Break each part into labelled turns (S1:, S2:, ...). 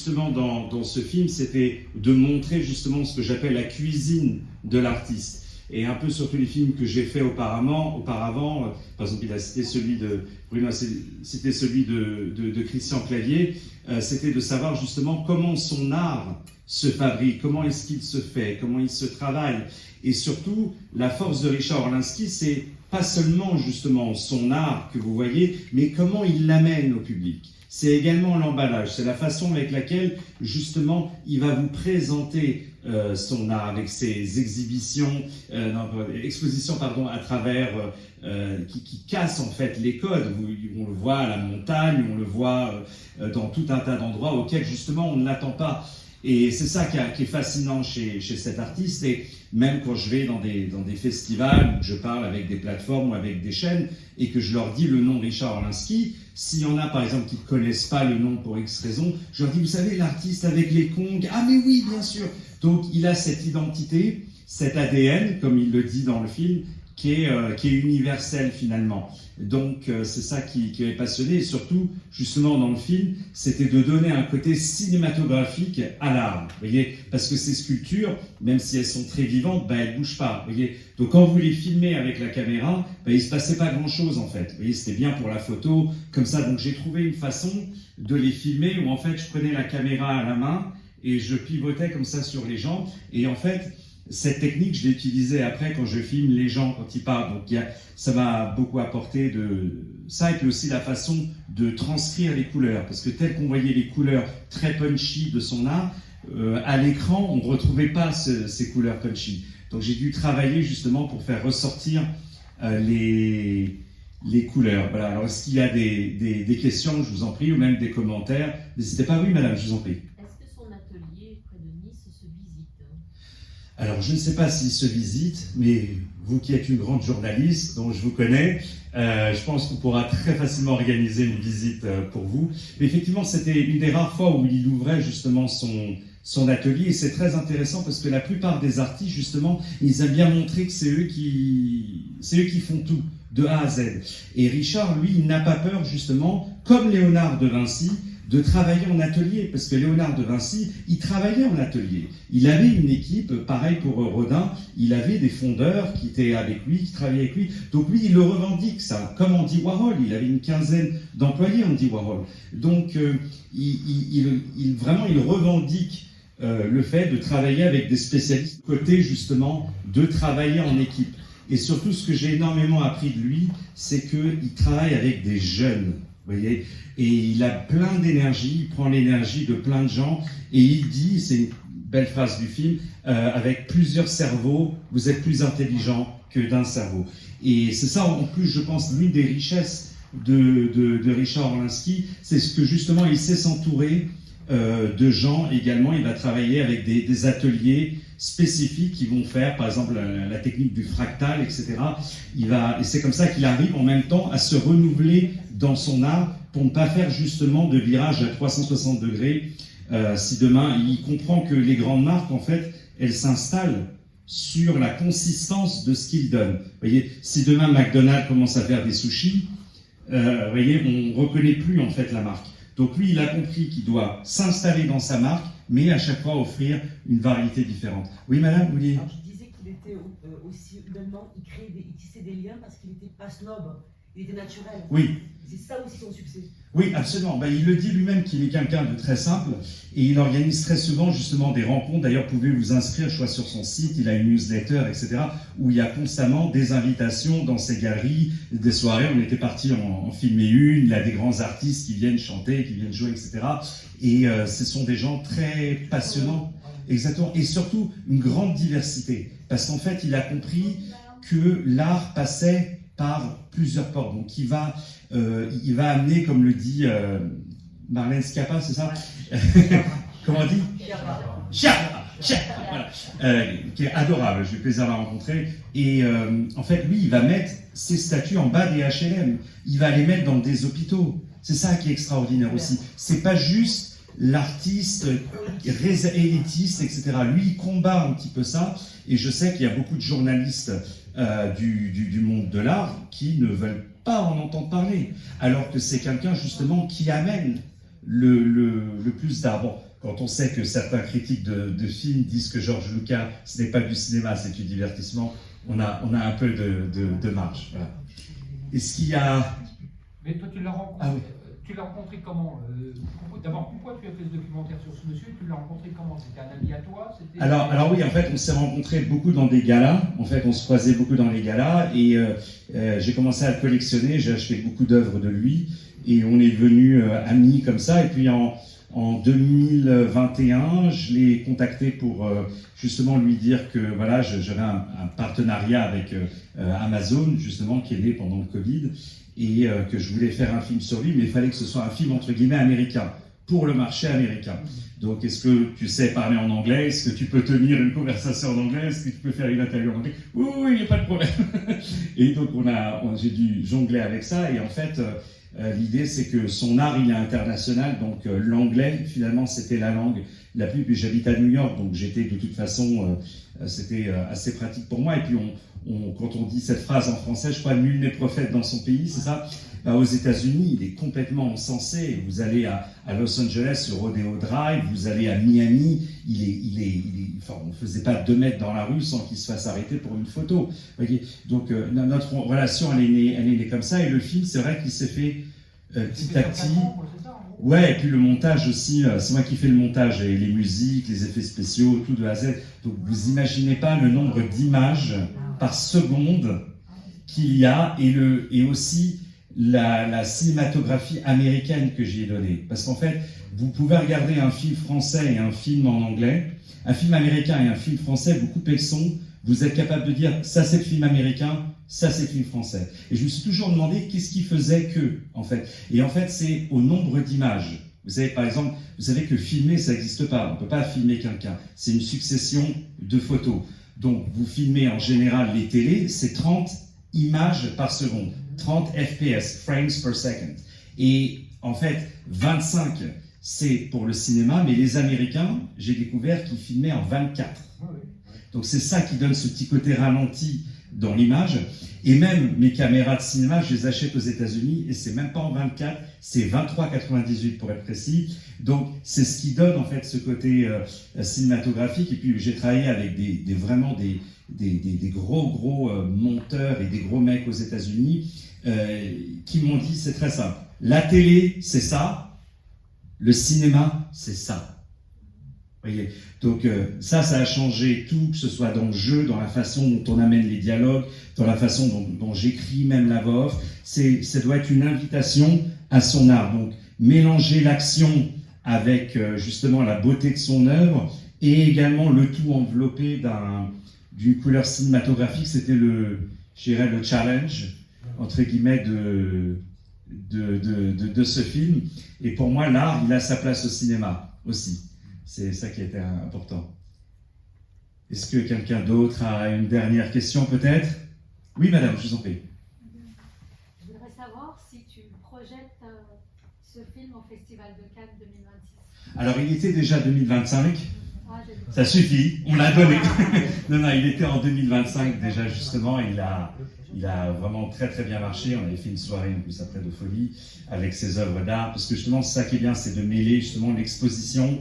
S1: justement dans ce film, c'était de montrer justement ce que j'appelle la cuisine de l'artiste. Et un peu sur tous les films que j'ai faits auparavant, par exemple, il a cité celui de Bruno, c'était celui de Christian Clavier, c'était de savoir justement comment son art se fabrique, comment est-ce qu'il se fait, comment il se travaille. Et surtout, la force de Richard Orlinski, c'est pas seulement justement son art que vous voyez, mais comment il l'amène au public. C'est également l'emballage, c'est la façon avec laquelle justement il va vous présenter son art avec ses expositions à travers qui cassent en fait les codes. On le voit à la montagne, on le voit dans tout un tas d'endroits auxquels justement on ne l'attend pas. Et c'est ça qui est fascinant chez cet artiste. Et même quand je vais dans des festivals où je parle avec des plateformes ou avec des chaînes et que je leur dis le nom Richard Orlinski, s'il y en a par exemple qui ne connaissent pas le nom pour X raison, je leur dis, vous savez, l'artiste avec les congs, ah mais oui, bien sûr. Donc il a cette identité, cet ADN, comme il le dit dans le film, qui est universel finalement. Donc c'est ça qui est passionné, et surtout, justement dans le film, c'était de donner un côté cinématographique à l'art, vous voyez, parce que ces sculptures, même si elles sont très vivantes, elles ne bougent pas, vous voyez. Donc quand vous les filmez avec la caméra, il ne se passait pas grand-chose en fait, vous voyez, c'était bien pour la photo, comme ça. Donc j'ai trouvé une façon de les filmer où en fait je prenais la caméra à la main et je pivotais comme ça sur les gens, et en fait, cette technique, je l'ai utilisée après quand je filme les gens quand ils parlent. Donc ça m'a beaucoup apporté de ça, et puis aussi la façon de transcrire les couleurs. Parce que tel qu'on voyait les couleurs très punchy de son art, à l'écran, on ne retrouvait pas ces couleurs punchy. Donc j'ai dû travailler justement pour faire ressortir les couleurs. Voilà. Alors est-ce qu'il y a des questions, je vous en prie, ou même des commentaires? N'hésitez pas. Oui, madame, je vous en prie. Alors, je ne sais pas s'il se visite, mais vous qui êtes une grande journaliste, dont je vous connais, je pense qu'on pourra très facilement organiser une visite pour vous. Mais effectivement, c'était une des rares fois où il ouvrait justement son atelier, et c'est très intéressant parce que la plupart des artistes, justement, ils aiment bien montrer que c'est eux qui font tout, de A à Z. Et Richard, lui, il n'a pas peur, justement, comme Léonard de Vinci, de travailler en atelier, parce que Léonard de Vinci, il travaillait en atelier. Il avait une équipe, pareil pour Rodin, il avait des fondeurs qui étaient avec lui, qui travaillaient avec lui. Donc lui, il le revendique, ça. Comme Andy Warhol, il avait une quinzaine d'employés, Andy Warhol. Donc vraiment, il revendique le fait de travailler avec des spécialistes, côté justement de travailler en équipe. Et surtout, ce que j'ai énormément appris de lui, c'est qu'il travaille avec des jeunes. Vous voyez, et il a plein d'énergie, il prend l'énergie de plein de gens, et il dit, c'est une belle phrase du film, avec plusieurs cerveaux, vous êtes plus intelligent que d'un cerveau. Et c'est ça, en plus, je pense, l'une des richesses de Richard Orlinski, c'est ce que justement, il sait s'entourer de gens également. Il va travailler avec des ateliers spécifiques qui vont faire, par exemple, la technique du fractal, etc. Et c'est comme ça qu'il arrive en même temps à se renouveler dans son art pour ne pas faire justement de virage à 360 degrés. Si demain, il comprend que les grandes marques, en fait, elles s'installent sur la consistance de ce qu'ils donnent. Vous voyez, si demain McDonald's commence à faire des sushis, vous voyez, on ne reconnaît plus en fait la marque. Donc lui, il a compris qu'il doit s'installer dans sa marque, mais à chaque fois offrir une variété différente. Oui, madame, vous vouliez...
S2: Alors, je disais qu'il était aussi, humainement, il tissait des liens parce qu'il n'était pas snob, il était naturel.
S1: Oui.
S2: C'est ça aussi son succès.
S1: Oui, absolument. Il le dit lui-même qu'il est quelqu'un de très simple, et il organise très souvent justement des rencontres. D'ailleurs, vous pouvez vous inscrire, je crois, sur son site, il a une newsletter, etc., où il y a constamment des invitations dans ses galeries, des soirées. On était parti en filmer une, il y a des grands artistes qui viennent chanter, qui viennent jouer, etc. Et ce sont des gens très passionnants, exactement, et surtout une grande diversité, parce qu'en fait, il a compris que l'art passait par plusieurs portes. Donc il va amener, comme le dit Marlène Schiappa, c'est ça? Comment on dit? Schiappa, voilà. Qui est adorable, j'ai eu le plaisir de la rencontrer. Et en fait, lui, il va mettre ses statues en bas des HLM. Il va les mettre dans des hôpitaux. C'est ça qui est extraordinaire aussi. C'est pas juste l'artiste élitiste, etc. Lui, il combat un petit peu ça. Et je sais qu'il y a beaucoup de journalistes du monde de l'art qui ne veulent pas en entendre parler, alors que c'est quelqu'un justement qui amène le plus d'art. Bon, quand on sait que certains critiques de films disent que George Lucas, ce n'est pas du cinéma, c'est du divertissement, on a un peu de marge. Voilà. Est-ce qu'il y a...
S3: Mais toi, tu l'as rencontré,
S1: ah, oui.
S3: Tu l'as rencontré comment? D'abord, pourquoi tu as fait ce documentaire sur ce monsieur? Tu l'as rencontré comment? C'était un ami à toi?
S1: Alors oui, en fait, on s'est rencontrés beaucoup dans des galas. En fait, on se croisait beaucoup dans les galas et j'ai commencé à le collectionner. J'ai acheté beaucoup d'œuvres de lui et on est devenus amis comme ça. Et puis en 2021, je l'ai contacté pour justement lui dire que voilà, j'avais un partenariat avec Amazon justement qui est né pendant le Covid. Et que je voulais faire un film sur lui, mais il fallait que ce soit un film entre guillemets américain, pour le marché américain. Donc est-ce que tu sais parler en anglais? Est-ce que tu peux tenir une conversation en anglais? Est-ce que tu peux faire une interview en anglais? Oui, il n'y a pas de problème. Et donc j'ai dû jongler avec ça, et en fait l'idée c'est que son art il est international, donc l'anglais finalement c'était la langue la plus, puis j'habite à New York, donc j'étais de toute façon, c'était assez pratique pour moi, et puis quand on dit cette phrase en français, je crois, nul n'est prophète dans son pays, c'est ça? Aux États-Unis, il est complètement encensé. Vous allez à Los Angeles, sur Rodeo Drive, vous allez à Miami, enfin, on ne faisait pas 2 mètres dans la rue sans qu'il se fasse arrêter pour une photo. Voyez, donc notre relation, elle est née comme ça, et le film, c'est vrai qu'il s'est fait petit à petit. Ouais, et puis le montage aussi, c'est moi qui fais le montage, et les musiques, les effets spéciaux, tout de A à Z. Donc vous imaginez pas le nombre d'images par seconde qu'il y a, et aussi la cinématographie américaine que j'y ai donnée. Parce qu'en fait, vous pouvez regarder un film français et un film en anglais, un film américain et un film français, vous coupez le son, vous êtes capable de dire ça c'est le film américain, ça c'est le film français. Et je me suis toujours demandé qu'est-ce qui faisait que, en fait. Et en fait, c'est au nombre d'images. Vous savez, par exemple, vous savez que filmer, ça n'existe pas. On ne peut pas filmer quelqu'un. C'est une succession de photos. Donc, vous filmez en général les télés, c'est 30 images par seconde. 30 FPS, frames per second. Et en fait, 25, c'est pour le cinéma, mais les Américains, j'ai découvert qu'ils filmaient en 24. Donc c'est ça qui donne ce petit côté ralenti dans l'image. Et même mes caméras de cinéma, je les achète aux États-Unis, et c'est même pas en 24, c'est 23,98 pour être précis. Donc c'est ce qui donne en fait ce côté cinématographique. Et puis j'ai travaillé avec vraiment des gros monteurs et des gros mecs aux États-Unis qui m'ont dit c'est très simple. La télé, c'est ça. Le cinéma, c'est ça. Voyez. Donc ça a changé tout, que ce soit dans le jeu, dans la façon dont on amène les dialogues, dans la façon dont j'écris même la voix off. Ça doit être une invitation à son art. Donc mélanger l'action avec justement la beauté de son œuvre, et également le tout enveloppé d'une couleur cinématographique. C'était le challenge entre guillemets de ce film. Et pour moi, l'art, il a sa place au cinéma aussi. C'est ça qui était important. Est-ce que quelqu'un d'autre a une dernière question peut-être? Oui, madame, je vous en prie.
S4: Je voudrais savoir si tu projettes ce film au Festival de Cannes 2026.
S1: Alors, il était déjà 2025. Ça suffit, on l'a donné. Non, il était en 2025 déjà, justement. Il a vraiment très très bien marché. On avait fait une soirée en plus après de folie avec ses œuvres d'art. Parce que justement, c'est ça qui est bien, c'est de mêler justement l'exposition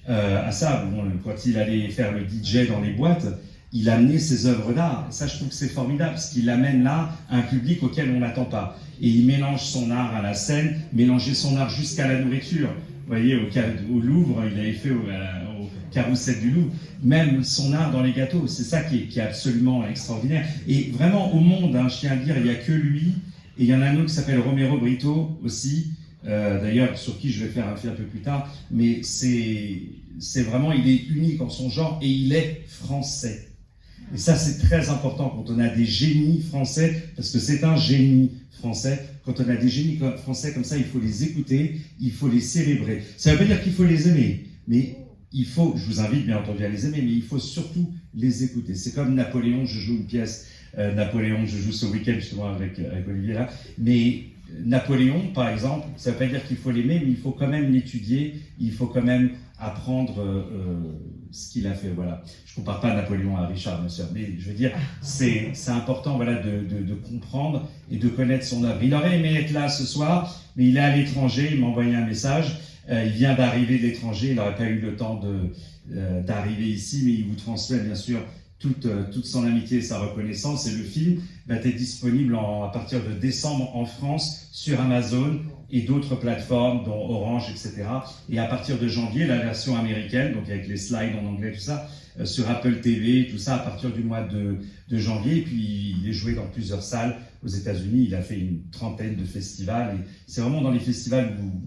S1: à ça. Bon, quand il allait faire le DJ dans les boîtes, il amenait ses œuvres d'art. Et ça, je trouve que c'est formidable, parce qu'il amène là un public auquel on n'attend pas. Et il mélange son art à la scène, mélanger son art jusqu'à la nourriture. Vous voyez, au Louvre, il avait fait au Carrousel du Louvre, même son art dans les gâteaux. C'est ça qui est absolument extraordinaire. Et vraiment, au monde, je tiens à le dire, il n'y a que lui. Et il y en a un autre qui s'appelle Romero Brito aussi, d'ailleurs, sur qui je vais faire un film un peu plus tard. Mais c'est vraiment, il est unique en son genre, et il est français. Et ça, c'est très important quand on a des génies français, parce que c'est un génie français. Quand on a des génies français comme ça, il faut les écouter, il faut les célébrer. Ça ne veut pas dire qu'il faut les aimer, mais il faut, je vous invite bien entendu à les aimer, mais il faut surtout les écouter. C'est comme Napoléon, je joue une pièce, Napoléon, je joue ce week-end justement avec Olivier là, mais Napoléon, par exemple, ça ne veut pas dire qu'il faut l'aimer, mais il faut quand même l'étudier, il faut quand même apprendre ce qu'il a fait. Voilà. Je ne compare pas Napoléon à Richard, bien sûr, mais je veux dire, c'est important, voilà, de comprendre et de connaître son œuvre. Il aurait aimé être là ce soir, mais il est à l'étranger, il m'a envoyé un message. Il vient d'arriver de l'étranger, il n'aurait pas eu le temps d'arriver ici, mais il vous transmet bien sûr toute son amitié et sa reconnaissance. Et le film va être disponible à partir de décembre en France sur Amazon et d'autres plateformes, dont Orange, etc. Et à partir de janvier, la version américaine, donc avec les slides en anglais, tout ça, sur Apple TV, tout ça à partir du mois de janvier. Et puis il est joué dans plusieurs salles aux États-Unis. Il a fait une trentaine de festivals. Et c'est vraiment dans les festivals où vous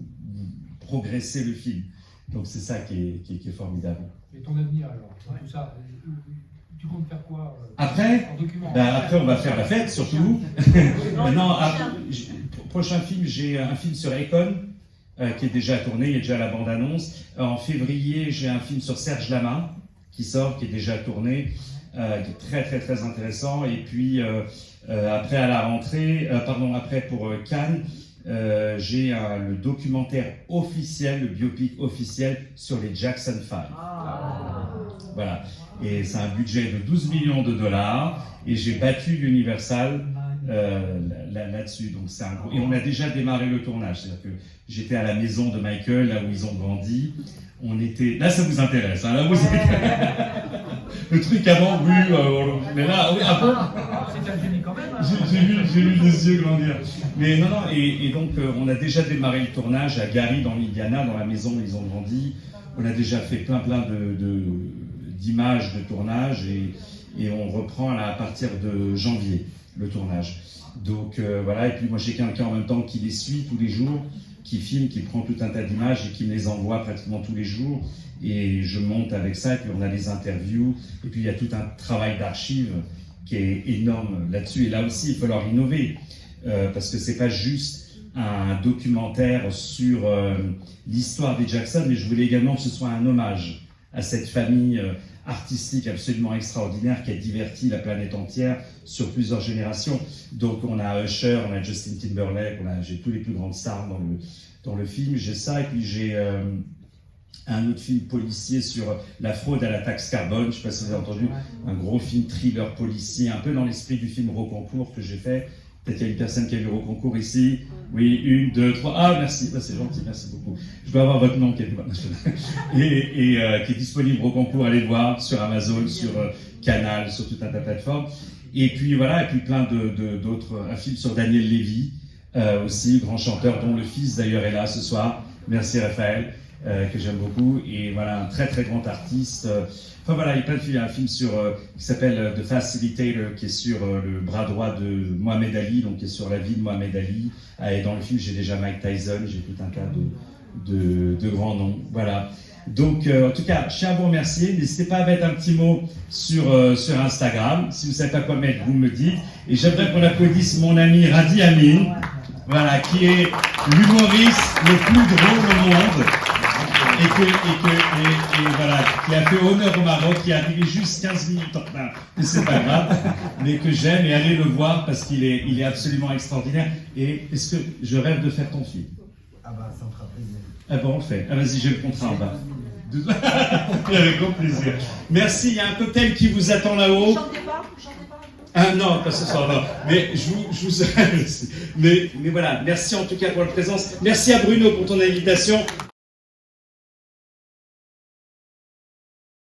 S1: progressez le film. Donc c'est ça qui est formidable.
S3: Et ton avenir alors, tout ça, tu comptes faire quoi
S1: après,
S3: en document?
S1: Après, on va faire la fête, surtout. Non, prochain film, j'ai un film sur Akon, qui est déjà tourné, il y a déjà la bande-annonce. En février, j'ai un film sur Serge Lama, qui sort, qui est déjà tourné, qui est très, très, très intéressant. Et puis, après, à la rentrée, après pour Cannes, j'ai le documentaire officiel, le biopic officiel sur les Jackson 5. Voilà. Et c'est un budget de 12 millions de dollars. Et j'ai battu Universal là-dessus. Donc c'est un gros... Et on a déjà démarré le tournage. C'est-à-dire que j'étais à la maison de Michael, là où ils ont grandi. On était... Là, ça vous intéresse. Hein, là, vous... Le truc avant, oui. Mais là, oui,
S3: c'est un génie quand même. Hein.
S1: J'ai vu les yeux grandir. Mais non. Et donc, on a déjà démarré le tournage à Gary, dans l'Indiana, dans la maison où ils ont grandi. On a déjà fait plein d'images de tournage et on reprend là, à partir de janvier le tournage. Donc voilà, et puis moi j'ai quelqu'un en même temps qui les suit tous les jours, qui filme, qui prend tout un tas d'images et qui me les envoie pratiquement tous les jours. Et je monte avec ça, et puis on a des interviews, et puis il y a tout un travail d'archives qui est énorme là-dessus. Et là aussi, il va falloir innover, parce que c'est pas juste un documentaire sur l'histoire des Jackson, mais je voulais également que ce soit un hommage à cette famille artistique absolument extraordinaire qui a diverti la planète entière sur plusieurs générations. Donc on a Usher, on a Justin Timberlake, j'ai tous les plus grandes stars dans le film. J'ai ça, et puis j'ai un autre film policier sur la fraude à la taxe carbone, je ne sais pas si vous avez entendu, un gros film thriller policier, un peu dans l'esprit du film Roconcours que j'ai fait. Peut-être qu'il y a une personne qui a vu Roconcours ici. Oui, 1, 2, 3. Ah, merci, c'est gentil, merci beaucoup. Je dois avoir votre nom quelque part. Et qui est disponible Roconcours, allez le voir sur Amazon, sur Canal, sur tout un tas de plateformes. Et puis voilà, et puis plein d'autres. Un film sur Daniel Lévy, aussi, grand chanteur, dont le fils d'ailleurs est là ce soir. Merci Raphaël, que j'aime beaucoup. Et voilà, un très très grand artiste. Enfin voilà, il y a plein de films. Il y a un film qui s'appelle The Facilitator, qui est sur le bras droit de Mohamed Ali, donc qui est sur la vie de Mohamed Ali. Et dans le film, j'ai déjà Mike Tyson, j'ai tout un tas de grands noms. Voilà. Donc, en tout cas, je tiens à vous remercier. N'hésitez pas à mettre un petit mot sur Instagram. Si vous ne savez pas quoi mettre, vous me dites. Et j'aimerais qu'on applaudisse mon ami Radi Amin, voilà, qui est l'humoriste le plus drôle au monde. Et voilà, qui a fait honneur au Maroc, qui est arrivé juste 15 minutes en retard, mais c'est pas grave, mais que j'aime, et allez le voir parce qu'il est absolument extraordinaire. Et est-ce que je rêve de faire ton film?
S5: Ah bah ça me fera plaisir.
S1: Ah bon, on le fait. Ah vas-y, j'ai le contrat en bas. Avec grand plaisir. Merci, il y a un cocktail qui vous attend là-haut.
S2: Chantez pas.
S1: Ah non, pas ce soir, non. Mais je vous mais voilà, merci en tout cas pour la présence. Merci à Bruno pour ton invitation.